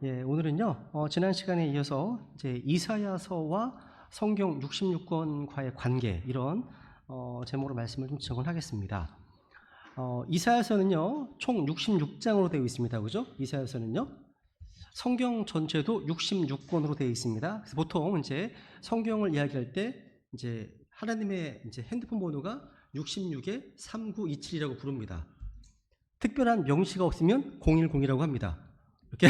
예, 오늘은요, 지난 시간에 이어서 이제 이사야서와 성경 66권과의 관계, 이런 제목으로 말씀을 좀 진행하겠습니다. 이사야서는요, 총 66장으로 되어 있습니다. 그죠? 이사야서는요, 성경 전체도 66권으로 되어 있습니다. 그래서 보통 이제 성경을 이야기할 때 이제 하나님의 이제 핸드폰 번호가 66에 3927이라고 부릅니다. 특별한 명시가 없으면 010이라고 합니다. 이렇게.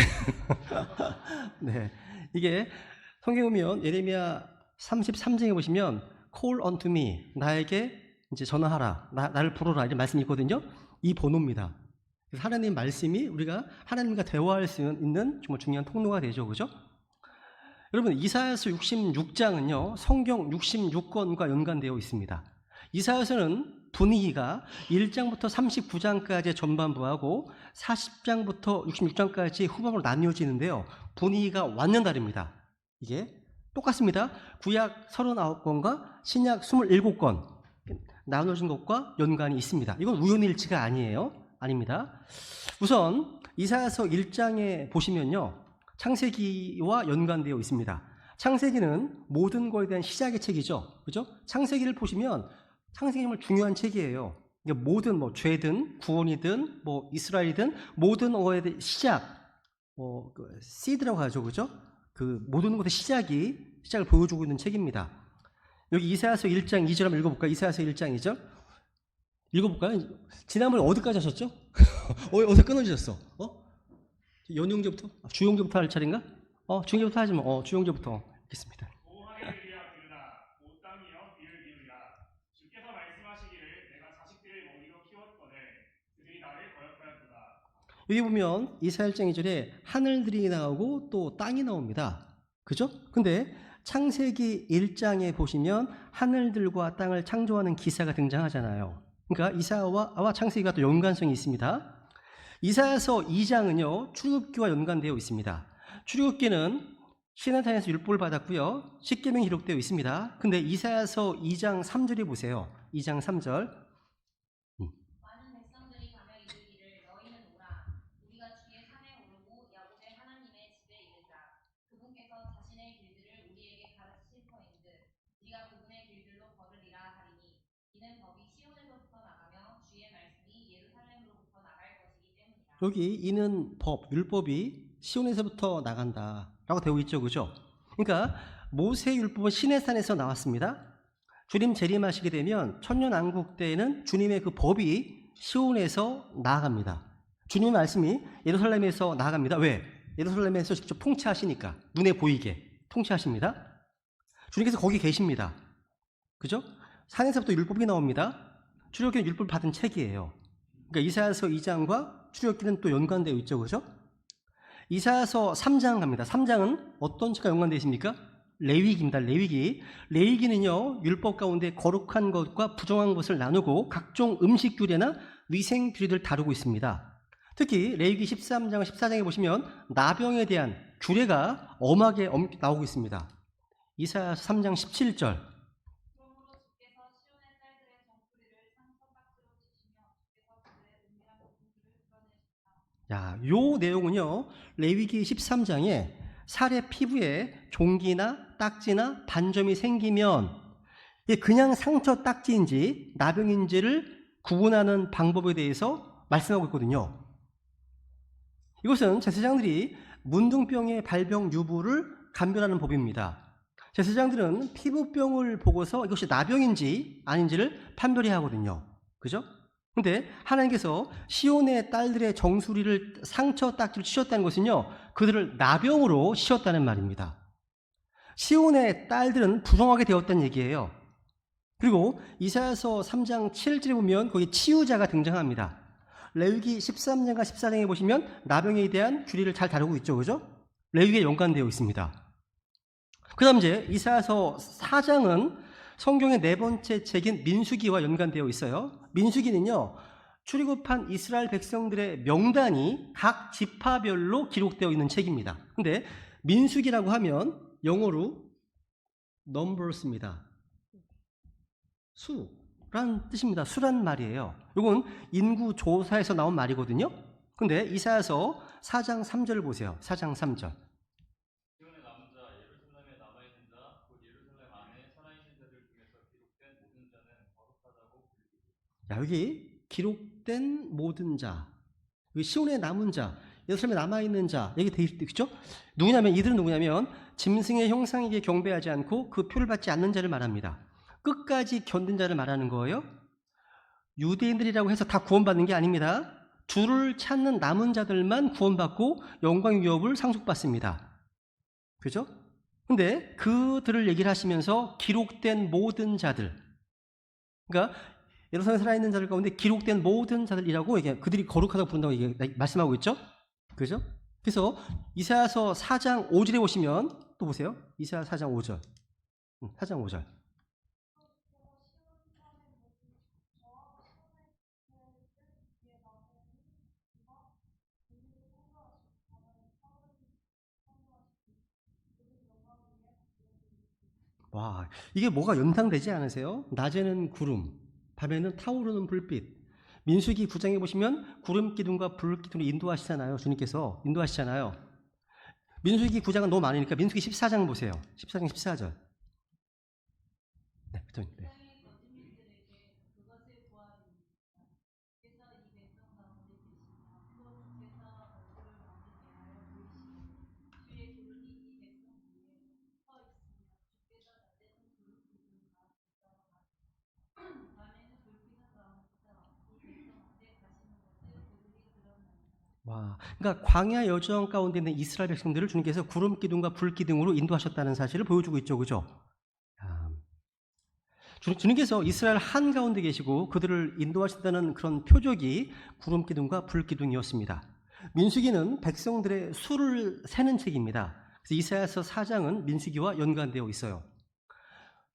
네. 이게 성경에 보면 예레미야 33장에 보시면 call unto me, 나에게 이제 전화하라, 나를 부르라, 이런 말씀이 있거든요. 이 번호입니다. 그래서 하나님 말씀이 우리가 하나님과 대화할 수 있는 정말 중요한 통로가 되죠. 그죠? 여러분, 이사야서 66장은요, 성경 66권과 연관되어 있습니다. 이사야서는 분위기가 1장부터 39장까지의 전반부하고 40장부터 66장까지 후반부로 나뉘어지는데요. 분위기가 완전 다릅니다. 이게 똑같습니다. 구약 39권과 신약 27권 나눠진 것과 연관이 있습니다. 이건 우연의 일치가 아니에요. 아닙니다. 우선 이사야서 1장에 보시면요, 창세기와 연관되어 있습니다. 창세기는 모든 것에 대한 시작의 책이죠. 그죠? 창세기를 보시면 창세기 정말 중요한 책이에요. 모든 죄든 구원이든 이스라엘이든 모든 것에 대한 시작, 시드라고 하죠. 그죠? 그 모든 것의 시작을 보여주고 있는 책입니다. 여기 이사야서 1장 2절 한번 읽어볼까요? 이사야서 1장 2절 읽어볼까요? 지난번에 어디까지 하셨죠? 어디서 끊어지셨어? 연용제부터? 주용제부터 할 차례인가? 주용제부터 하지 뭐. 주용제부터 읽겠습니다. 여기 보면 이사야 1장 2절에 하늘들이 나오고 또 땅이 나옵니다. 그죠? 근데 창세기 1장에 보시면 하늘들과 땅을 창조하는 기사가 등장하잖아요. 그러니까 이사야와 창세기가 또 연관성이 있습니다. 이사야서 2장은요, 출애굽기와 연관되어 있습니다. 출애굽기는 시내산에서 율법을 받았고요, 십계명이 기록되어 있습니다. 근데 이사야서 2장 3절에 보세요. 2장 3절. 많은 백성들이 가며 이르기를 너희는 오라 우리가 주의 산에 오르고 야곱의 하나님의 집에 이르자 그분께서 자신의 길들을 우리에게 가르치실 터인듯 우리가 그분의 길들로 걸으리라 하리니 이는 법이 시온에서부터 나가며 주의 말씀이 예루살렘으로부터 나갈 것이기 때문이라. 여기 이는 율법이 시온에서부터 나간다라고 되어 있죠. 그죠? 그러니까 모세의 율법은 시내산에서 나왔습니다. 주님 재림하시게 되면 천년왕국 때에는 주님의 그 법이 시온에서 나아갑니다. 주님의 말씀이 예루살렘에서 나아갑니다. 왜? 예루살렘에서 직접 통치하시니까, 눈에 보이게 통치하십니다. 주님께서 거기 계십니다. 그죠? 산에서부터 율법이 나옵니다. 출애굽기는 율법을 받은 책이에요. 그러니까 이사야서 2장과 출애굽기는 또 연관되어 있죠. 그죠? 이사야서 3장 갑니다. 3장은 어떤 책과 연관되어 있습니까? 레위기입니다. 레위기는요, 율법 가운데 거룩한 것과 부정한 것을 나누고 각종 음식 규례나 위생 규례를 다루고 있습니다. 특히 레위기 13장, 14장에 보시면 나병에 대한 규례가 엄하게 나오고 있습니다. 이사야서 3장 17절. 요 내용은요, 레위기 13장에 사례 피부에 종기나 딱지나 반점이 생기면 그냥 상처 딱지인지 나병인지를 구분하는 방법에 대해서 말씀하고 있거든요. 이것은 제사장들이 문둥병의 발병 유무를 감별하는 법입니다. 제사장들은 피부병을 보고서 이것이 나병인지 아닌지를 판별해야 하거든요. 그죠? 근데 하나님께서 시온의 딸들의 정수리를 상처 딱지를 치셨다는 것은요, 그들을 나병으로 씌웠다는 말입니다. 시온의 딸들은 부정하게 되었다는 얘기예요. 그리고 이사야서 3장 7절에 보면 거기 치유자가 등장합니다. 레위기 13장과 14장에 보시면 나병에 대한 규례를 잘 다루고 있죠. 그죠? 레위기에 연관되어 있습니다. 그 다음 이제 이사야서 4장은 성경의 네 번째 책인 민수기와 연관되어 있어요. 민수기는요, 출애굽한 이스라엘 백성들의 명단이 각 지파별로 기록되어 있는 책입니다. 근데 민수기라고 하면 영어로 numbers입니다. 수란 뜻입니다. 수란 말이에요. 이건 인구 조사에서 나온 말이거든요. 근데 이사야서 4장 3절을 보세요. 4장 3절. 시온에 남은 자, 예루살렘에 남아 있는 자, 곧 예루살렘 안에 살아있는 자들 중에서 기록된 모든 자는 거룩하다고 불리고. 야, 여기 기록된 모든 자, 여기 시온에 남은 자, 예루살렘에 남아 있는 자, 여기 돼 있죠? 누구냐면 이들은 누구냐면 짐승의 형상에게 경배하지 않고 그 표를 받지 않는 자를 말합니다. 끝까지 견딘 자를 말하는 거예요. 유대인들이라고 해서 다 구원받는 게 아닙니다. 주를 찾는 남은 자들만 구원받고 영광 위업을 상속받습니다. 그죠? 근데 그들을 얘기를 하시면서 기록된 모든 자들, 그러니까 예루살렘에 살아있는 자들 가운데 기록된 모든 자들이라고 이게 그들이 거룩하다고 부른다고 이게 말씀하고 있죠? 그죠? 그래서 이사야서 4장 5절에 보시면 또 보세요. 이사야 4장 5절. 4장 5절. 와, 이게 뭐가 연상되지 않으세요? 낮에는 구름, 밤에는 타오르는 불빛. 민수기 9장에 보시면 구름 기둥과 불 기둥을 인도하시잖아요. 주님께서 인도하시잖아요. 민수기 9장은 너무 많으니까 민수기 14장 보세요. 14장 14절. 네, 네. 와, 그러니까 광야 여정 가운데 있는 이스라엘 백성들을 주님께서 구름 기둥과 불 기둥으로 인도하셨다는 사실을 보여주고 있죠, 그죠? 주님께서 이스라엘 한 가운데 계시고 그들을 인도하셨다는 그런 표적이 구름 기둥과 불 기둥이었습니다. 민수기는 백성들의 수를 세는 책입니다. 그래서 이사야서 4장은 민수기와 연관되어 있어요.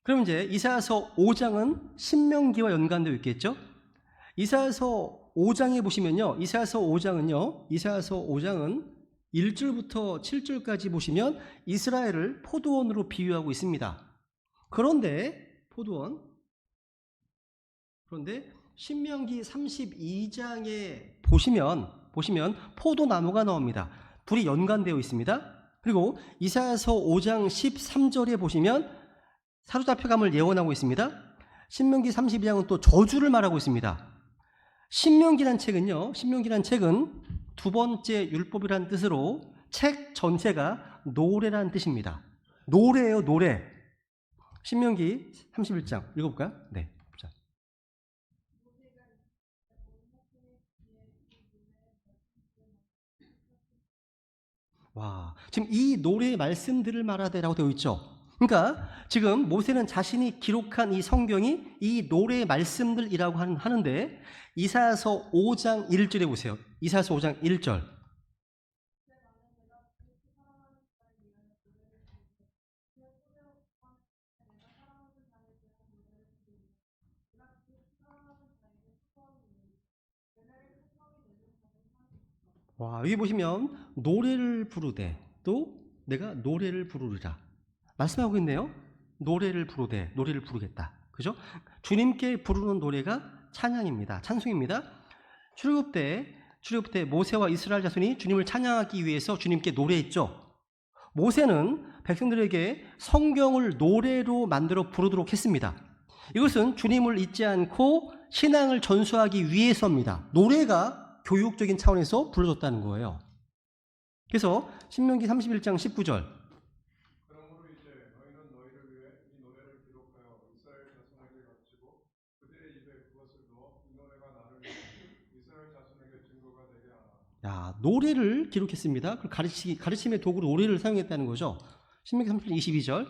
그럼 이제 이사야서 5장은 신명기와 연관되어 있겠죠? 이사야서 5장에 보시면요. 이사야서 5장은 1절부터 7절까지 보시면 이스라엘을 포도원으로 비유하고 있습니다. 그런데 신명기 32장에 보시면 포도나무가 나옵니다. 둘이 연관되어 있습니다. 그리고 이사야서 5장 13절에 보시면 사로잡혀감을 예언하고 있습니다. 신명기 32장은 또 저주를 말하고 있습니다. 신명기란 책은 두 번째 율법이란 뜻으로 책 전체가 노래란 뜻입니다. 노래예요, 노래. 신명기 31장 읽어볼까요? 네. 자. 와, 지금 이 노래의 말씀들을 말하되라고 되어 있죠. 그러니까 지금 모세는 자신이 기록한 이 성경이 이 노래의 말씀들이라고 하는데 이사야서 5장 1절에 보세요. 이사야서 5장 1절. 와, 여기 보시면 노래를 부르되 또 내가 노래를 부르리라 말씀하고 있네요. 노래를 부르되 노래를 부르겠다. 그죠? 주님께 부르는 노래가 찬양입니다. 찬송입니다. 출애굽 때 모세와 이스라엘 자손이 주님을 찬양하기 위해서 주님께 노래했죠. 모세는 백성들에게 성경을 노래로 만들어 부르도록 했습니다. 이것은 주님을 잊지 않고 신앙을 전수하기 위해서입니다. 노래가 교육적인 차원에서 불러줬다는 거예요. 그래서 신명기 31장 19절. 그러므로 이제 너희는 너희를 위해 이 노래를 기록하여 이스라엘 자손에게 가르치고 그들의 입에 그것을 넣어 이 노래가 나를 위해 이스라엘 자손에게 증거가 되게 하라. 야, 노래를 기록했습니다. 그 가르침의 도구로 노래를 사용했다는 거죠. 신명기 31장 22절.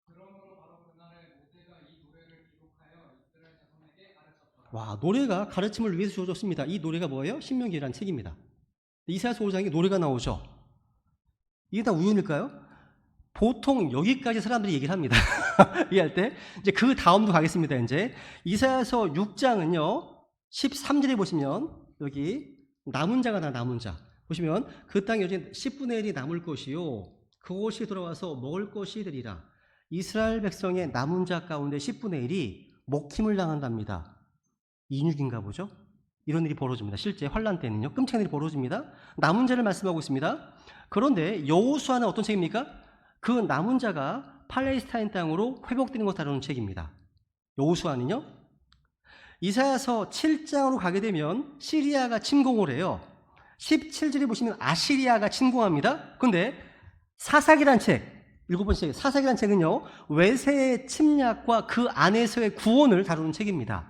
그러므로 바로 그날에 모세가 이 노래를 기록하여 이스라엘 자손에게 가르쳤더라. 와, 노래가 가르침을 위해서 주어졌습니다. 이 노래가 뭐예요? 신명기라는 책입니다. 이사야서 5장에 노래가 나오죠. 이게 다 우연일까요? 보통 여기까지 사람들이 얘기를 합니다. 이해할 때. 이제 그 다음도 가겠습니다. 이제 이사야서 6장은요. 13절에 보시면 여기 남은 자가 남은 자. 보시면 그 땅에 여진 10분의 1이 남을 것이요. 그곳이 돌아와서 먹을 것이 되리라. 이스라엘 백성의 남은 자 가운데 10분의 1이 먹힘을 당한답니다. 인육인가 보죠? 이런 일이 벌어집니다. 실제 환란 때는요. 끔찍한 일이 벌어집니다. 남은 자를 말씀하고 있습니다. 그런데 여호수아는 어떤 책입니까? 그 남은 자가 팔레스타인 땅으로 회복되는 것을 다루는 책입니다. 여호수아는요. 이사야서 7장으로 가게 되면 시리아가 침공을 해요. 17절에 보시면 아시리아가 침공합니다. 그런데 사사기란 책, 7번째 사사기란 책은요. 외세의 침략과 그 안에서의 구원을 다루는 책입니다.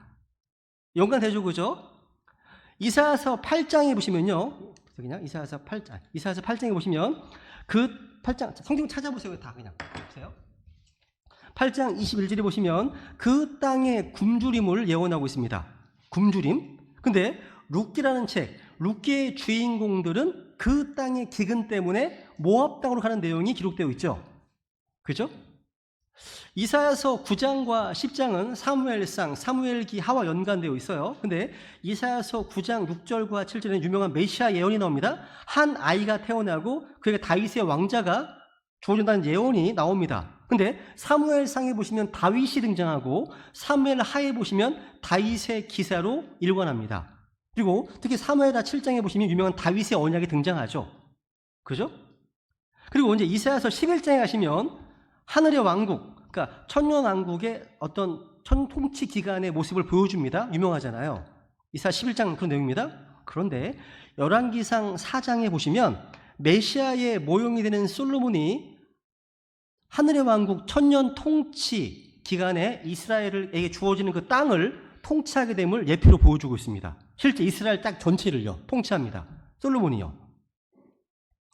연관되죠, 그죠? 이사야서 8장에 보시면요. 이사야서 8장에 보시면 그 8장 성경 찾아보세요. 다 그냥 보세요. 8장 21절에 보시면 그 땅의 굶주림을 예언하고 있습니다. 굶주림. 근데 룻기라는 책, 룻기의 주인공들은 그 땅의 기근 때문에 모압 땅으로 가는 내용이 기록되어 있죠. 그죠? 이사야서 9장과 10장은 사무엘상, 사무엘기 하와 연관되어 있어요. 근데 이사야서 9장 6절과 7절에는 유명한 메시아 예언이 나옵니다. 한 아이가 태어나고 그에게 다윗의 왕자가 주어진다는 예언이 나옵니다. 근데 사무엘상에 보시면 다윗이 등장하고 사무엘 하에 보시면 다윗의 기사로 일관합니다. 그리고 특히 사무엘하 7장에 보시면 유명한 다윗의 언약이 등장하죠. 그죠? 그리고 이제 이사야서 11장에 가시면 하늘의 왕국, 그러니까 천년왕국의 어떤 천통치 기간의 모습을 보여줍니다. 유명하잖아요. 이사야 11장 그런 내용입니다. 그런데 열왕기상 4장에 보시면 메시아의 모형이 되는 솔로몬이 하늘의 왕국 천년 통치 기간에 이스라엘에게 주어지는 그 땅을 통치하게 됨을 예표로 보여주고 있습니다. 실제 이스라엘 땅 전체를요 통치합니다. 솔로몬이요.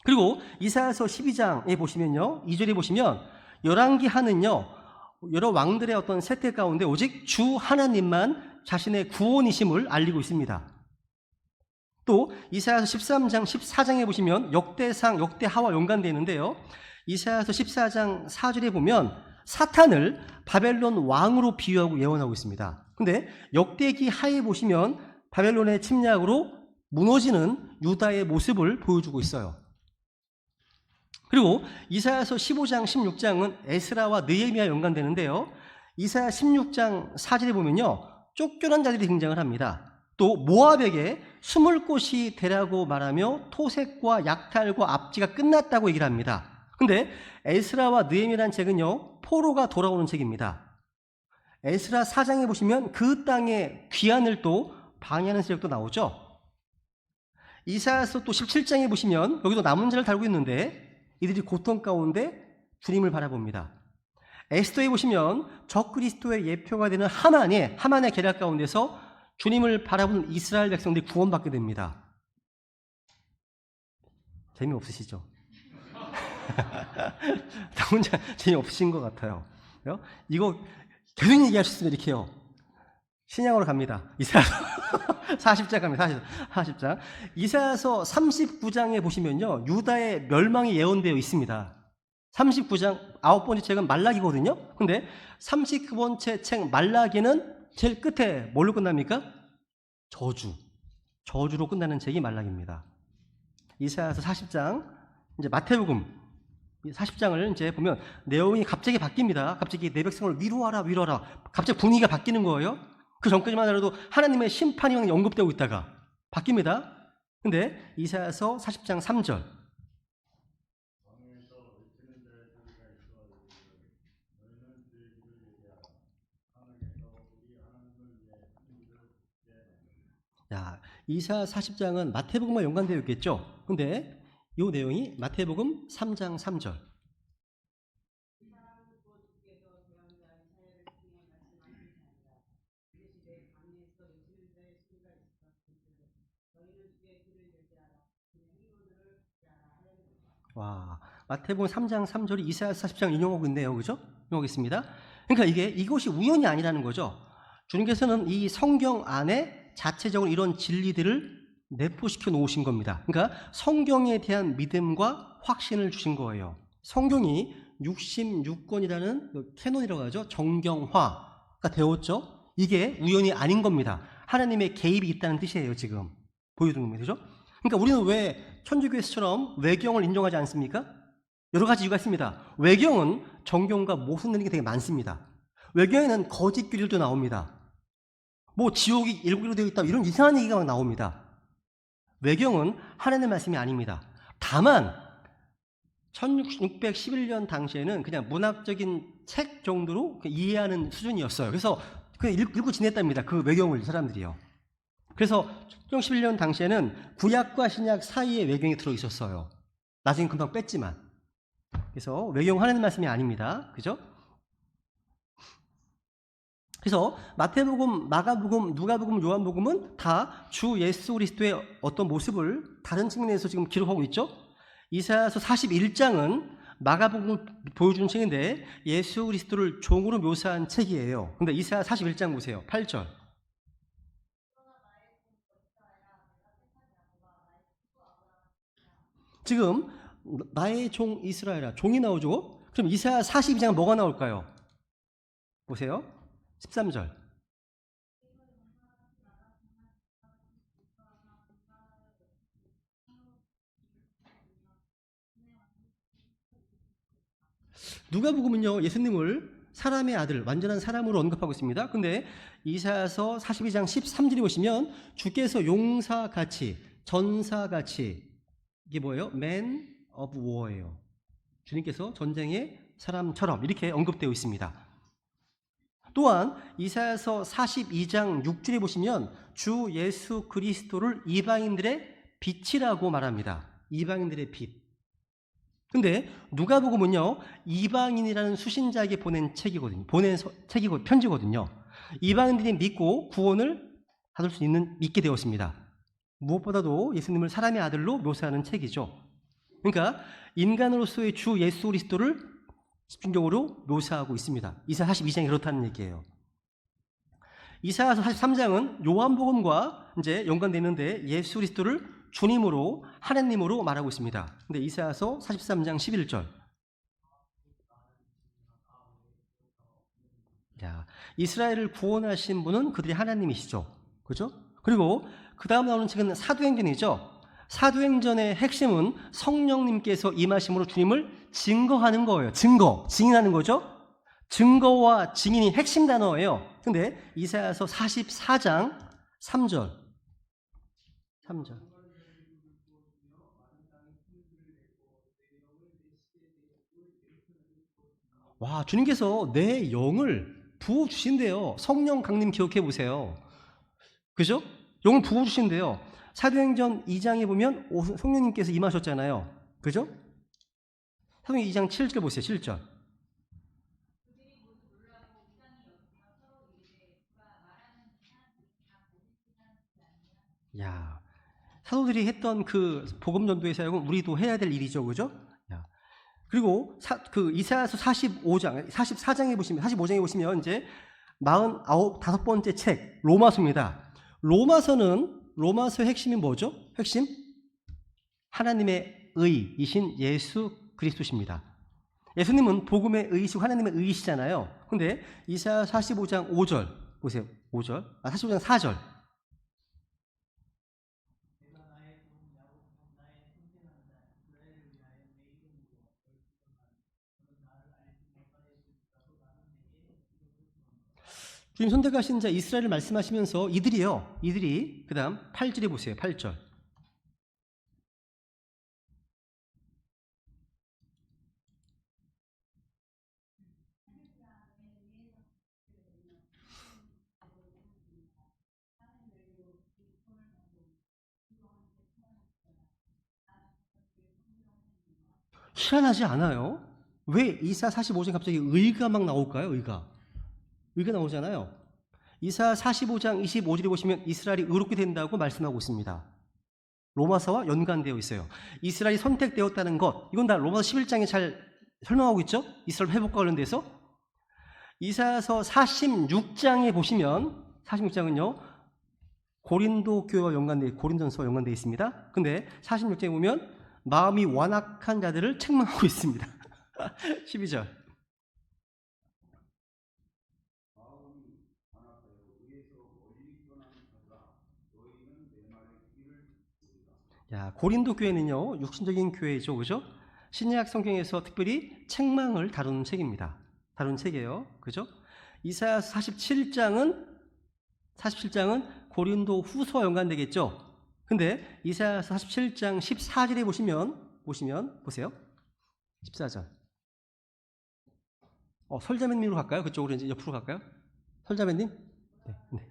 그리고 이사야서 12장에 보시면요 2절에 보시면 열왕기 하는요 여러 왕들의 어떤 세태 가운데 오직 주 하나님만 자신의 구원이심을 알리고 있습니다. 또 이사야서 13장 14장에 보시면 역대상 역대하와 연관되어 있는데요. 이사야서 14장 4절에 보면 사탄을 바벨론 왕으로 비유하고 예언하고 있습니다. 근데 역대기 하에 보시면 바벨론의 침략으로 무너지는 유다의 모습을 보여주고 있어요. 그리고 이사야서 15장 16장은 에스라와 느헤미야 연관되는데요. 이사야 16장 4절에 보면요 쫓겨난 자들이 등장을 합니다. 또 모압에게 숨을 곳이 되라고 말하며 토색과 약탈과 압지가 끝났다고 얘기를 합니다. 근데 에스라와 느헤미야라는 책은요 포로가 돌아오는 책입니다. 에스라 4장에 보시면 그 땅의 귀환을 또 방해하는 세력도 나오죠. 이사야서 또 17장에 보시면 여기도 남은 자를 다루고 있는데 이들이 고통 가운데 주님을 바라봅니다. 에스더에 보시면 적그리스도의 예표가 되는 하만의 계략 가운데서 주님을 바라보는 이스라엘 백성들이 구원받게 됩니다. 재미없으시죠? 나 혼자 재미없으신 것 같아요. 이거 계속 얘기하셨으면 이렇게 해요. 신약으로 갑니다. 이사야서 40장 갑니다. 40장. 이사야서 39장에 보시면요. 유다의 멸망이 예언되어 있습니다. 39장 9번째 책은 말라기거든요. 근데 39번째 책 말라기는 제일 끝에 뭘로 끝납니까? 저주로 끝나는 책이 말라기입니다. 이사야서 40장, 이제 마태복음 40장을 이제 보면 내용이 갑자기 바뀝니다. 갑자기 내 백성을 위로하라. 갑자기 분위기가 바뀌는 거예요. 그 전까지만 하더라도 하나님의 심판이 언급되고 있다가 바뀝니다. 근데 이사야서 40장 3절 야, 이사야 40장은 마태복음과 연관되어 있겠죠. 근데 이 내용이 마태복음 3장 3절 와, 마태복음 3장 3절이 이사야 40장 인용하고 있네요. 그죠? 인용하겠습니다. 그러니까 이것이 우연이 아니라는 거죠. 주님께서는 이 성경 안에 자체적으로 이런 진리들을 내포시켜 놓으신 겁니다. 그러니까 성경에 대한 믿음과 확신을 주신 거예요. 성경이 66권이라는 캐논이라고 하죠. 정경화가 되었죠. 이게 우연이 아닌 겁니다. 하나님의 개입이 있다는 뜻이에요. 지금 보여주는 겁니다. 그죠? 그러니까 우리는 왜 천주교에서처럼 외경을 인정하지 않습니까? 여러 가지 이유가 있습니다. 외경은 정경과 모순되는 게 되게 많습니다. 외경에는 거짓 교리도 나옵니다. 뭐 지옥이 7개로 되어 있다 이런 이상한 얘기가 막 나옵니다. 외경은 하나님의 말씀이 아닙니다. 다만 1611년 당시에는 그냥 문학적인 책 정도로 이해하는 수준이었어요. 그래서 그냥 읽고 지냈답니다. 그 외경을 사람들이요. 그래서 1611년 당시에는 구약과 신약 사이에 외경이 들어있었어요. 나중에 금방 뺐지만. 그래서 외경 하나님 말씀이 아닙니다. 그죠? 그래서 마태복음, 마가복음, 누가복음, 요한복음은 다 주 예수 그리스도의 어떤 모습을 다른 측면에서 지금 기록하고 있죠. 이사야서 41장은 마가복음을 보여주는 책인데 예수 그리스도를 종으로 묘사한 책이에요. 근데 이사야 41장 보세요. 8절. 지금 나의 종 이스라엘아, 종이 나오죠. 그럼 이사야 42장 뭐가 나올까요? 보세요. 13절. 누가복음은요, 예수님을 사람의 아들, 완전한 사람으로 언급하고 있습니다. 근데 이사야서 42장 13절에 보시면 주께서 용사같이, 전사같이, 이게 뭐예요? Man of War예요. 주님께서 전쟁의 사람처럼 이렇게 언급되어 있습니다. 또한 이사야서 42장 6절에 보시면 주 예수 그리스도를 이방인들의 빛이라고 말합니다. 이방인들의 빛. 근데 누가복음은요, 이방인이라는 수신자에게 보낸 책이거든요. 편지거든요. 이방인들이 믿고 구원을 받을 수 있는 믿게 되었습니다. 무엇보다도 예수님을 사람의 아들로 묘사하는 책이죠. 그러니까 인간으로서의 주 예수 그리스도를 집중적으로 묘사하고 있습니다. 이사야 42장이 그렇다는 얘기예요. 이사야서 43장은 요한복음과 이제 연관되는데 예수 그리스도를 주님으로 하나님으로 말하고 있습니다. 근데 이사야서 43장 11절. 자, 이스라엘을 구원하신 분은 그들이 하나님이시죠. 그죠? 그리고 그 다음 나오는 책은 사도행전이죠. 사도행전의 핵심은 성령님께서 임하심으로 주님을 증거하는 거예요. 증인하는 거죠. 증거와 증인이 핵심 단어예요. 근데 이사야서 44장 3절. 와, 주님께서 내 영을 부어주신대요. 성령 강림 기억해 보세요. 그죠? 영을 부어주신대요. 사도행전 2장에 보면 성령님께서 임하셨잖아요. 그죠? 사도행전 2장 7절 보세요. 7절. 야, 사도들이 했던 그 복음 전도의 사역은 우리도 해야 될 일이죠. 그죠? 야. 그리고 이사야서 44장에 보시면 이제 45번째 책 로마서입니다. 로마서의 핵심이 뭐죠? 핵심? 하나님의 의이신 예수 그리스도십니다. 예수님은 복음의 의이시고 하나님의 의이시잖아요. 근데 이사야 45장 5절 보세요. 45장 4절. 주님 선택하신 자 이스라엘을 말씀하시면서 이들이 그 다음 8절에 보세요. 8절. 희한하지 않아요? 왜 이사 45장 갑자기 의가 막 나올까요? 의가 나오잖아요. 이사 45장 25절에 보시면 이스라엘이 의롭게 된다고 말씀하고 있습니다. 로마서와 연관되어 있어요. 이스라엘이 선택되었다는 것, 이건 다 로마서 11장에 잘 설명하고 있죠? 이스라엘 회복과 관련돼서. 이사야서 46장에 보시면 46장은요. 고린도서와 연관되어 있습니다. 근데 46장에 보면 마음이 완악한 자들을 책망하고 있습니다. 12절. 야, 고린도 교회는요, 육신적인 교회죠, 그죠? 신약 성경에서 특별히 책망을 다루는 책입니다. 다루는 책이에요, 그죠? 이사야 47장은 47장은 고린도 후서와 연관되겠죠. 근데 이사야서 47장 14절에 보시면 보세요. 14절. 설자매님으로 갈까요? 그쪽으로 이제 옆으로 갈까요? 설자매님? 네, 네.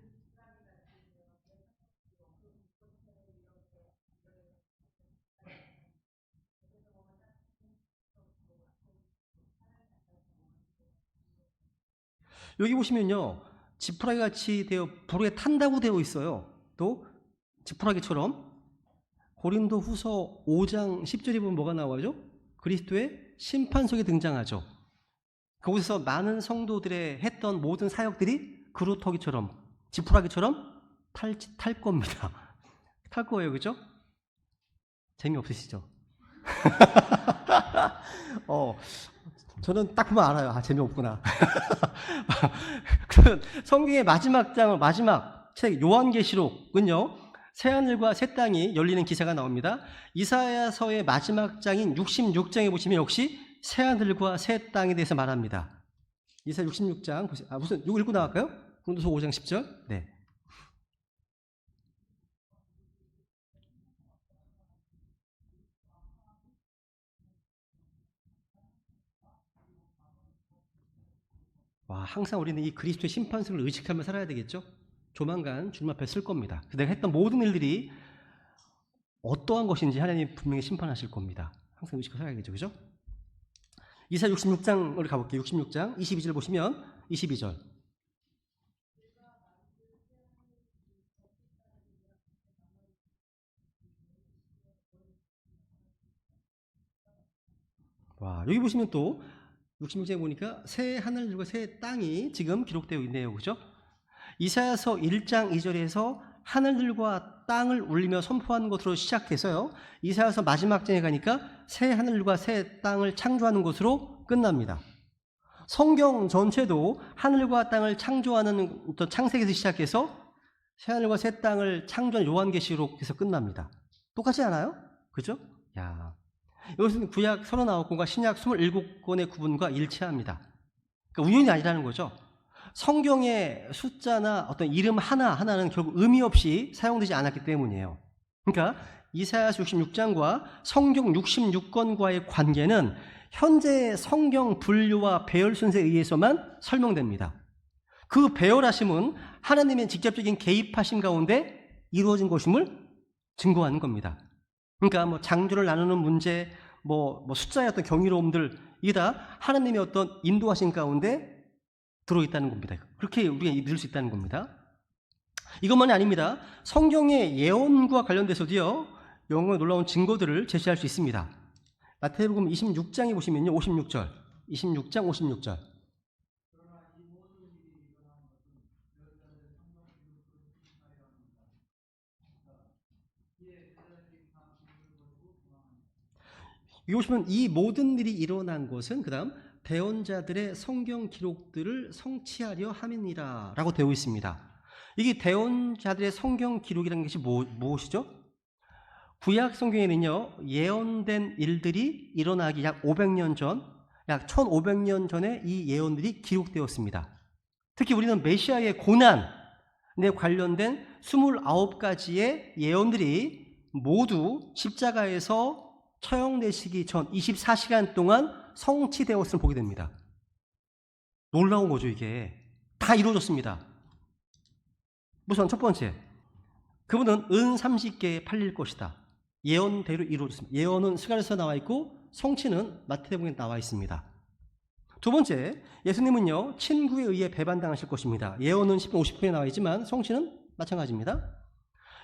여기 보시면요, 지푸라기 같이 되어 불에 탄다고 되어 있어요. 또 지푸라기처럼 고린도 후서 5장 10절에 보면 뭐가 나와죠? 그리스도의 심판석에 등장하죠. 거기서 많은 성도들의 했던 모든 사역들이 그루터기처럼 지푸라기처럼 탈 겁니다. 탈 거예요, 그죠? 재미없으시죠? 저는 딱 보면 알아요. 재미없구나. 그러면 성경의 마지막 책 요한계시록은요, 새하늘과 새 땅이 열리는 기사가 나옵니다. 이사야서의 마지막 장인 66장에 보시면 역시 새하늘과 새 땅에 대해서 말합니다. 이사야 66장 보세요. 무슨 이거 읽고 나갈까요? 고린도서 5장 10절. 네. 와, 항상 우리는 이 그리스도의 심판석을 의식하며 살아야 되겠죠? 조만간 주님 앞에 설 겁니다. 내가 했던 모든 일들이 어떠한 것인지 하나님 분명히 심판하실 겁니다. 항상 의식하고 살아야겠죠, 그죠? 이사야 66장으로 가볼게요. 66장 22절 보시면 22절. 와, 여기 보시면 또 66장에 보니까 새 하늘과 새 땅이 지금 기록되어 있네요, 그죠? 이사야서 1장 2절에서 하늘들과 땅을 울리며 선포하는 것으로 시작해서요, 이사야서 마지막 장에 가니까 새 하늘과 새 땅을 창조하는 것으로 끝납니다. 성경 전체도 하늘과 땅을 창조하는 어떤 창세기에서 시작해서 새 하늘과 새 땅을 창조한 요한계시록에서 끝납니다. 똑같지 않아요? 그죠? 야, 이것은 구약 39권과 신약 27권의 구분과 일치합니다. 그러니까 우연이 아니라는 거죠. 성경의 숫자나 어떤 이름 하나하나는 결국 의미 없이 사용되지 않았기 때문이에요. 그러니까 이사야서 66장과 성경 66권과의 관계는 현재 성경 분류와 배열 순서에 의해서만 설명됩니다. 그 배열하심은 하나님의 직접적인 개입하심 가운데 이루어진 것임을 증거하는 겁니다. 그러니까 창조를 나누는 문제, 숫자의 어떤 경이로움들, 이게 다 하나님의 어떤 인도하심 가운데 들어있다는 겁니다. 그렇게 우리가 믿을 수 있다는 겁니다. 이것만이 아닙니다. 성경의 예언과 관련돼서도요, 영어의 놀라운 증거들을 제시할 수 있습니다. 마태복음 26장에 보시면요, 56절, 26장 56절. 여기 보시면 이 모든 일이 일어난 것은 그 다음 대언자들의 성경 기록들을 성취하려 함이니라 라고 되어 있습니다. 이게 대언자들의 성경 기록이라는 것이 무엇이죠? 구약 성경에는요, 예언된 일들이 일어나기 약 500년 전, 약 1500년 전에 이 예언들이 기록되었습니다. 특히 우리는 메시아의 고난에 관련된 29가지의 예언들이 모두 십자가에서 처형되시기 전 24시간 동안 성취되었음을 보게 됩니다. 놀라운 거죠, 이게. 다 이루어졌습니다. 우선 첫 번째, 그분은 은 30개에 팔릴 것이다. 예언대로 이루어졌습니다. 예언은 스가랴서 나와 있고 성취는 마태복음에 나와 있습니다. 두 번째, 예수님은요, 친구에 의해 배반당하실 것입니다. 예언은 10편 50편에 나와 있지만 성취는 마찬가지입니다.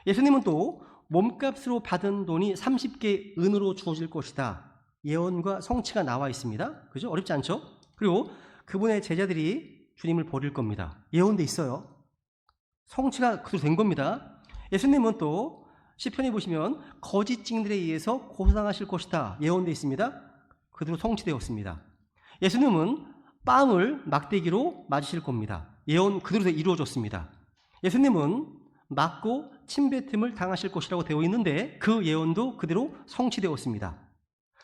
예수님은 또 몸값으로 받은 돈이 30개의 은으로 주어질 것이다. 예언과 성취가 나와 있습니다. 그죠? 어렵지 않죠? 그리고 그분의 제자들이 주님을 버릴 겁니다. 예언돼 있어요. 성취가 그대로 된 겁니다. 예수님은 또 시편에 보시면 거짓 증인들에 의해서 고소당하실 것이다. 예언돼 있습니다. 그대로 성취되었습니다. 예수님은 뺨을 막대기로 맞으실 겁니다. 예언 그대로 이루어졌습니다. 예수님은 맞고 침뱉음을 당하실 것이라고 되어 있는데 그 예언도 그대로 성취되었습니다.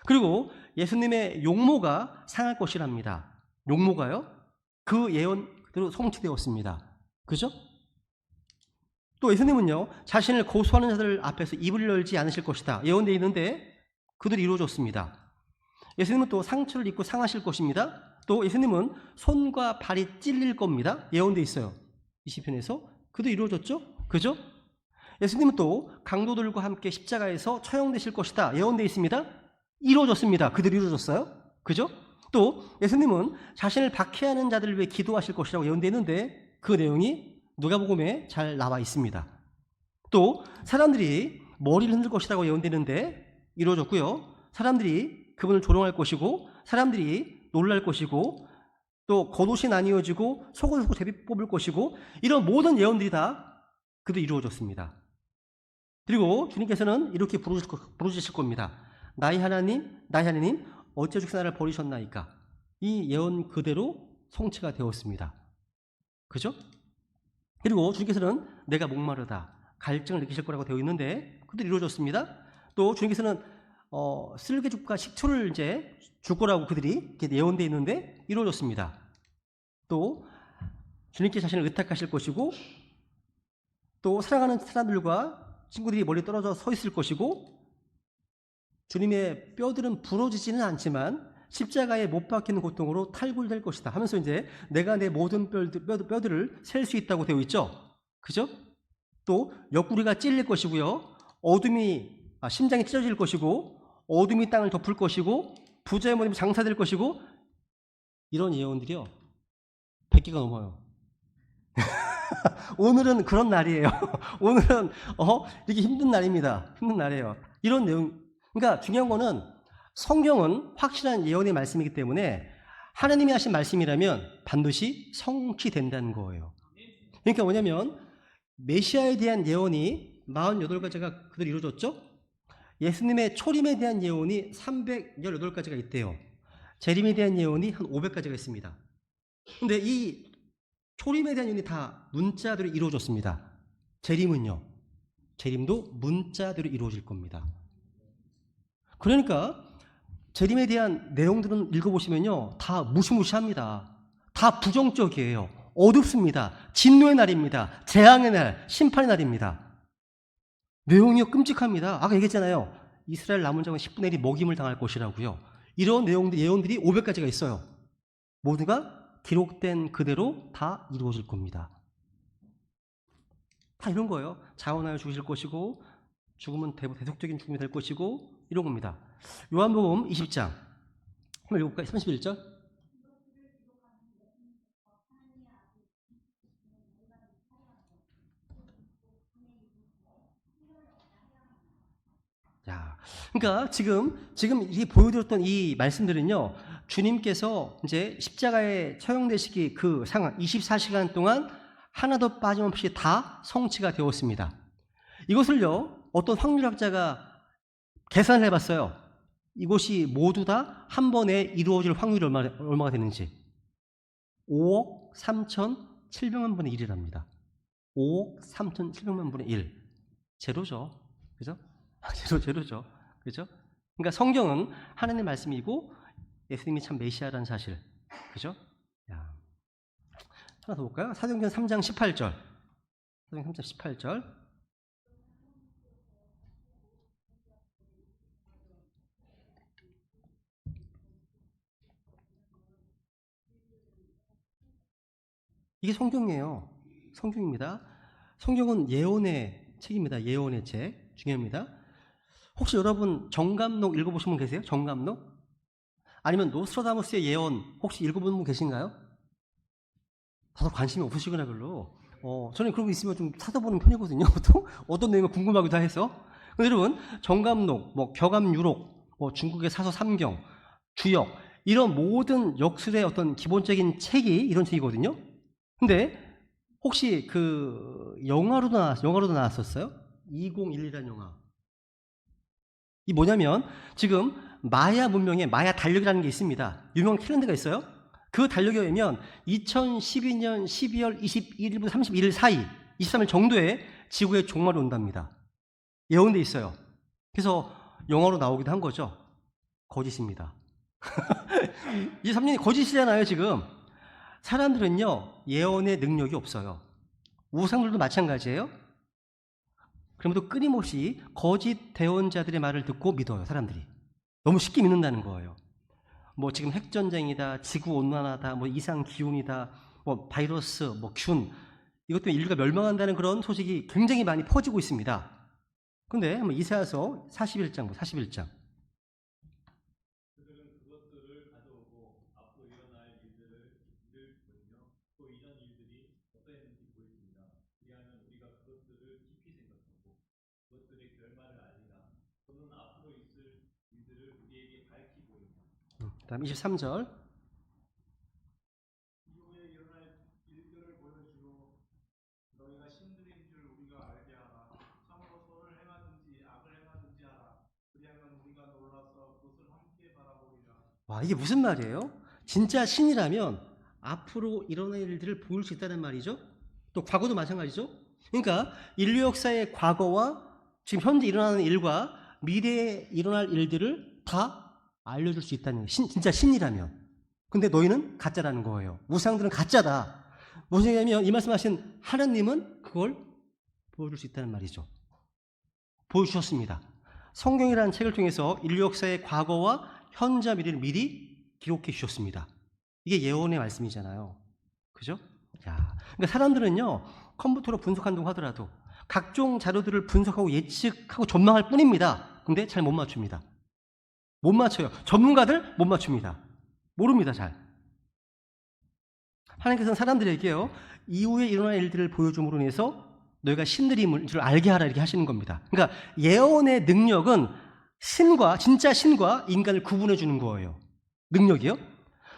그리고 예수님의 용모가 상할 것이랍니다. 용모가요? 그 예언 그대로 성취되었습니다. 그죠? 또 예수님은요, 자신을 고소하는 자들 앞에서 입을 열지 않으실 것이다 예언되어 있는데 그들이 이루어졌습니다. 예수님은 또 상처를 입고 상하실 것입니다. 또 예수님은 손과 발이 찔릴 겁니다. 예언되어 있어요. 이 시편에서. 그도 이루어졌죠? 그죠? 예수님은 또 강도들과 함께 십자가에서 처형되실 것이다 예언되어 있습니다. 이루어졌습니다. 그들이 이루어졌어요. 그죠? 또 예수님은 자신을 박해하는 자들을 위해 기도하실 것이라고 예언되어 있는데 그 내용이 누가복음에 잘 나와 있습니다. 또 사람들이 머리를 흔들 것이라고 예언되는데 이루어졌고요. 사람들이 그분을 조롱할 것이고 사람들이 놀랄 것이고 또 겉옷이 나뉘어지고 속옷을 제비 뽑을 것이고 이런 모든 예언들이 다 그도 이루어졌습니다. 그리고 주님께서는 이렇게 부르짖으실 겁니다. 나의 하나님 어찌 죽사 나를 버리셨나이까. 이 예언 그대로 성취가 되었습니다. 그죠? 그리고 주님께서는 내가 목마르다 갈증을 느끼실 거라고 되어 있는데 그들이 이루어졌습니다. 또 주님께서는 쓸개죽과 식초를 이제 줄 거라고 그들이 이렇게 예언되어 있는데 이루어졌습니다. 또 주님께 자신을 의탁하실 것이고 또 사랑하는 사람들과 친구들이 멀리 떨어져 서 있을 것이고 주님의 뼈들은 부러지지는 않지만 십자가에 못 박히는 고통으로 탈골될 것이다 하면서 이제 내가 내 모든 뼈들을 셀 수 있다고 되어 있죠. 그죠? 또 옆구리가 찔릴 것이고요. 심장이 찢어질 것이고 어둠이 땅을 덮을 것이고 부자의 모습이 장사될 것이고 이런 예언들이요. 100개가 넘어요. 오늘은 그런 날이에요. 오늘은 이렇게 힘든 날입니다. 힘든 날이에요. 이런 내용. 그러니까 중요한 거는 성경은 확실한 예언의 말씀이기 때문에 하나님이 하신 말씀이라면 반드시 성취된다는 거예요. 그러니까 뭐냐면 메시아에 대한 예언이 48가지가 그대로 이루어졌죠. 예수님의 초림에 대한 예언이 318가지가 있대요. 재림에 대한 예언이 한 500가지가 있습니다. 근데 이 초림에 대한 예언이 다 문자대로 이루어졌습니다. 재림은요. 재림도 문자대로 이루어질 겁니다. 그러니까 재림에 대한 내용들은 읽어보시면요. 다 무시무시합니다. 다 부정적이에요. 어둡습니다. 진노의 날입니다. 재앙의 날, 심판의 날입니다. 내용이 끔찍합니다. 아까 얘기했잖아요. 이스라엘 남은 자는 10분의 1이 먹임을 당할 것이라고요. 이런 내용들, 예언들이 500가지가 있어요. 모두가 기록된 그대로 다 이루어질 겁니다. 다 이런 거예요. 자원하여 죽으실 것이고 죽음은 대속적인 죽음이 될 것이고 이런 겁니다. 요한복음 20장 31절 자, 그러니까 지금 이 보여드렸던 이 말씀들은요, 주님께서 이제 십자가에 처형되시기 그 상황 24시간 동안 하나도 빠짐없이 다 성취가 되었습니다. 이것을요, 어떤 확률학자가 계산을 해봤어요. 이것이 모두 다 한 번에 이루어질 확률이 얼마가 되는지. 5억 3,700만 분의 1이랍니다. 5억 3,700만 분의 1. 제로죠. 그죠? 제로죠. 그죠? 그러니까 성경은 하나님의 말씀이고 예수님이 참 메시아라는 사실. 그죠? 야. 하나 더 볼까요? 사도행전 3장 18절. 사도행전 3장 18절. 이게 성경이에요. 성경입니다. 성경은 예언의 책입니다. 예언의 책. 중요합니다. 혹시 여러분 정감록 읽어보신 분 계세요? 정감록? 아니면 노스트라다무스의 예언 혹시 읽어본 분 계신가요? 다들 관심이 없으시구나 별로. 저는 그런 거 있으면 좀 찾아보는 편이거든요. 또 어떤 내용이 궁금하기도 해서. 근데 여러분 정감록, 겨감유록, 중국의 사서 3경, 주역 이런 모든 역술의 어떤 기본적인 책이 이런 책이거든요. 근데 혹시 그 영화로도 나왔었어요? 2011이라는 영화. 이 뭐냐면 지금 마야 문명에 마야 달력이라는 게 있습니다. 유명한 캘린더가 있어요. 그 달력에 의하면 2012년 12월 21일부터 31일 사이 23일 정도에 지구의 종말이 온답니다. 예언돼 있어요. 그래서 영화로 나오기도 한 거죠. 거짓입니다. 23년이 거짓이잖아요 지금. 사람들은요 예언의 능력이 없어요. 우상들도 마찬가지예요. 그러면도 끊임없이 거짓 대언자들의 말을 듣고 믿어요, 사람들이. 너무 쉽게 믿는다는 거예요. 뭐 지금 핵전쟁이다, 지구온난화다, 뭐 이상기온이다, 뭐 바이러스, 뭐 균, 이것 때문에 인류가 멸망한다는 그런 소식이 굉장히 많이 퍼지고 있습니다. 근데 한번 이사야서 41장, 41장. 그들은 그것들을 가져오고 앞으로 일어날 일들을 보이며 또 이전 일들이 어떠했는지 보여줍니다. 그리하면 우리가 그것들을 깊이 생각하고 그것들의 결말을 알리라. 그는 앞으로 있을 일들을 우리에게 밝히 보이며 다음 23절. 이후에 일어날 일들을 보여주고 너희가 신들인 줄 우리가 알게 하라. 참으로 선을 행하든지 악을 행하든지 하라. 그리하면 우리가 놀라서 그것을 함께 바라보리라. 와, 이게 무슨 말이에요? 진짜 신이라면 앞으로 일어날 일들을 보일 수 있다는 말이죠. 또 과거도 마찬가지죠. 그러니까 인류 역사의 과거와 지금 현재 일어나는 일과 미래에 일어날 일들을 다 알려줄 수 있다는 거예요. 진짜 신이라면. 근데 너희는 가짜라는 거예요. 우상들은 가짜다. 무슨 얘기냐면 이 말씀하신 하나님은 그걸 보여줄 수 있다는 말이죠. 보여주셨습니다. 성경이라는 책을 통해서 인류 역사의 과거와 현재 미래를 미리 기록해 주셨습니다. 이게 예언의 말씀이잖아요. 그죠? 자, 그러니까 사람들은요, 컴퓨터로 분석한다고 하더라도 각종 자료들을 분석하고 예측하고 전망할 뿐입니다. 근데 잘 못 맞춥니다. 못 맞춰요. 전문가들 못 맞춥니다. 모릅니다, 잘. 하나님께서는 사람들에게요, 이후에 일어날 일들을 보여줌으로 인해서 너희가 신들인 줄 알게 하라 이렇게 하시는 겁니다. 그러니까 예언의 능력은 진짜 신과 인간을 구분해 주는 거예요. 능력이요.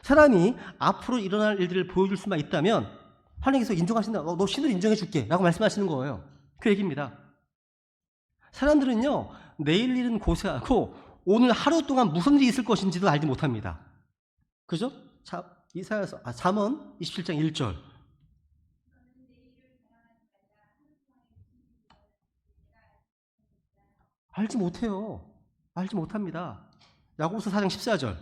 사람이 앞으로 일어날 일들을 보여줄 수만 있다면 하나님께서 인정하신다. 너 신을 인정해 줄게 라고 말씀하시는 거예요. 그 얘기입니다. 사람들은요, 내일 일은 고사하고 오늘 하루 동안 무슨 일이 있을 것인지도 알지 못합니다. 그죠? 자, 이사야서 잠언 27장 1절. 알지 못해요. 알지 못합니다. 야고보서 4장 14절.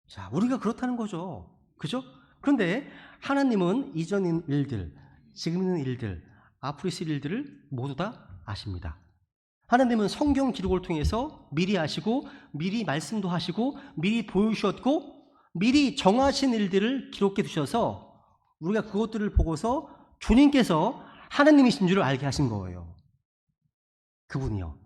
자, 우리가 그렇다는 거죠. 그죠? 그런데 하나님은 이전 일들, 지금 있는 일들, 앞으로 있을 일들을 모두 다 아십니다. 하나님은 성경 기록을 통해서 미리 아시고 미리 말씀도 하시고 미리 보여주셨고 미리 정하신 일들을 기록해 두셔서 우리가 그것들을 보고서 주님께서 하나님이신 줄을 알게 하신 거예요. 그분이요.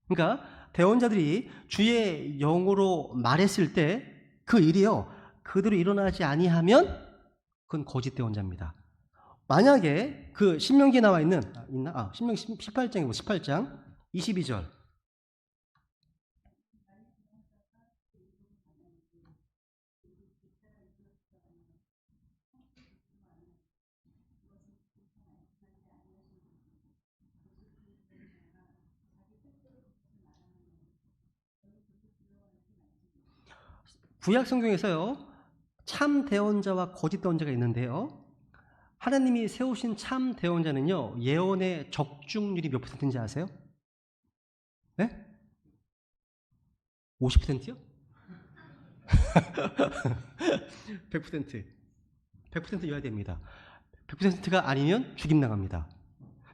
그러니까 대언자들이 주의 영으로 말했을 때 그 일이요, 그대로 일어나지 아니하면 그건 거짓 대언자입니다. 만약에 그 신명기에 나와 있는 신명기 18장이고 18장 22절. 구약 성경에서요, 참 대언자와 거짓 대언자가 있는데요. 하나님이 세우신 참 대언자는요, 예언의 적중률이 몇 %인지 아세요? 네? 50%요? 100%. 100%여야 됩니다. 100%가 아니면 죽임 나갑니다.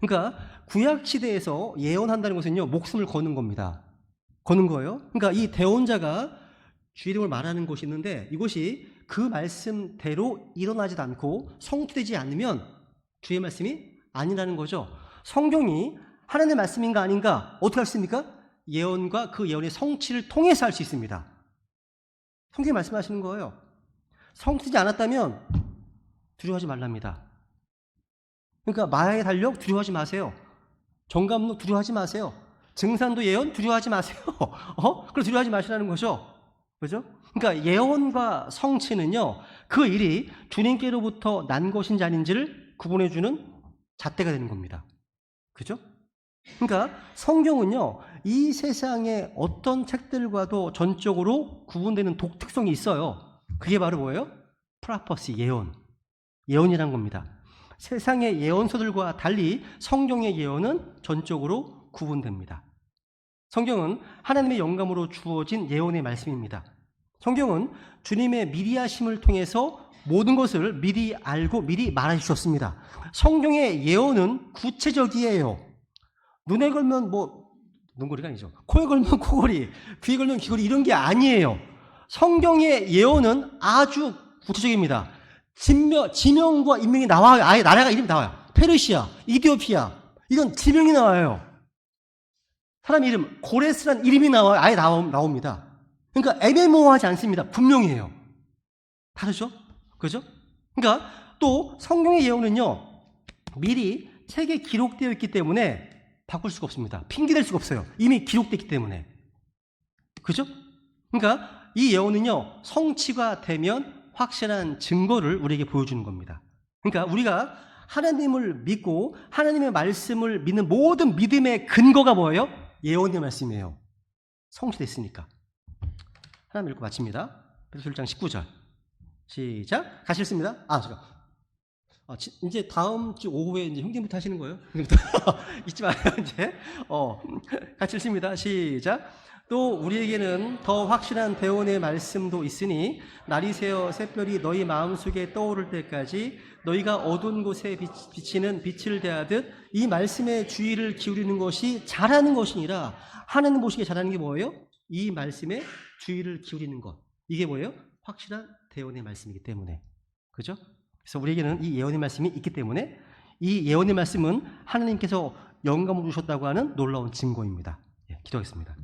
그러니까 구약 시대에서 예언한다는 것은요, 목숨을 거는 겁니다. 거는 거예요. 그러니까 이 대언자가 주의 이름을 말하는 곳이 있는데 이곳이 그 말씀대로 일어나지도 않고 성취되지 않으면 주의 말씀이 아니라는 거죠. 성경이 하나님의 말씀인가 아닌가 어떻게 할 수 있습니까? 예언과 그 예언의 성취를 통해서 할 수 있습니다. 성경이 말씀하시는 거예요. 성취되지 않았다면 두려워하지 말랍니다. 그러니까 마야의 달력 두려워하지 마세요. 정감록 두려워하지 마세요. 증산도 예언 두려워하지 마세요. 그걸 두려워하지 마시라는 거죠. 그죠? 그러니까 예언과 성취는요, 그 일이 주님께로부터 난 것인지 아닌지를 구분해주는 잣대가 되는 겁니다. 그죠? 그러니까 성경은요, 이 세상의 어떤 책들과도 전적으로 구분되는 독특성이 있어요. 그게 바로 뭐예요? 프라퍼시, 예언이란 겁니다. 세상의 예언서들과 달리 성경의 예언은 전적으로 구분됩니다. 성경은 하나님의 영감으로 주어진 예언의 말씀입니다. 성경은 주님의 미리 하심을 통해서 모든 것을 미리 알고 미리 말해 주셨습니다. 성경의 예언은 구체적이에요. 눈에 걸면 뭐 눈고리가 아니죠. 코에 걸면 코걸이, 귀에 걸면 귀걸이 이런 게 아니에요. 성경의 예언은 아주 구체적입니다. 지명과 인명이 나와요. 아예 나라가 이름이 나와요. 페르시아, 이디오피아 이건 지명이 나와요. 사람 이름 고레스란 이름이 나와요. 아예 나옵니다. 그러니까 애매모호하지 않습니다. 분명해요. 다르죠? 그죠? 그러니까 또 성경의 예언은요 미리 책에 기록되어 있기 때문에 바꿀 수가 없습니다. 핑계댈 수가 없어요. 이미 기록됐기 때문에. 그죠? 그러니까 이 예언은요 성취가 되면 확실한 증거를 우리에게 보여주는 겁니다. 그러니까 우리가 하나님을 믿고 하나님의 말씀을 믿는 모든 믿음의 근거가 뭐예요? 예언의 말씀이에요. 성취됐으니까. 하나 읽고 마칩니다. 베드로서 1장 19절. 시작. 같이 읽습니다. 잠깐. 이제 다음 주 오후에 이제 형님부터 하시는 거예요? 잊지 마요, 이제. 같이 읽습니다. 시작. 또 우리에게는 더 확실한 대원의 말씀도 있으니 날이 새어 샛별이 너희 마음속에 떠오를 때까지 너희가 어두운 곳에 비치는 빛을 대하듯 이 말씀에 주의를 기울이는 것이 잘하는 것이니라. 하나님 보시기에 잘하는 게 뭐예요? 이 말씀에 주의를 기울이는 것. 이게 뭐예요? 확실한 대원의 말씀이기 때문에. 그죠? 그래서 우리에게는 이 예언의 말씀이 있기 때문에 이 예언의 말씀은 하나님께서 영감을 주셨다고 하는 놀라운 증거입니다. 기도하겠습니다.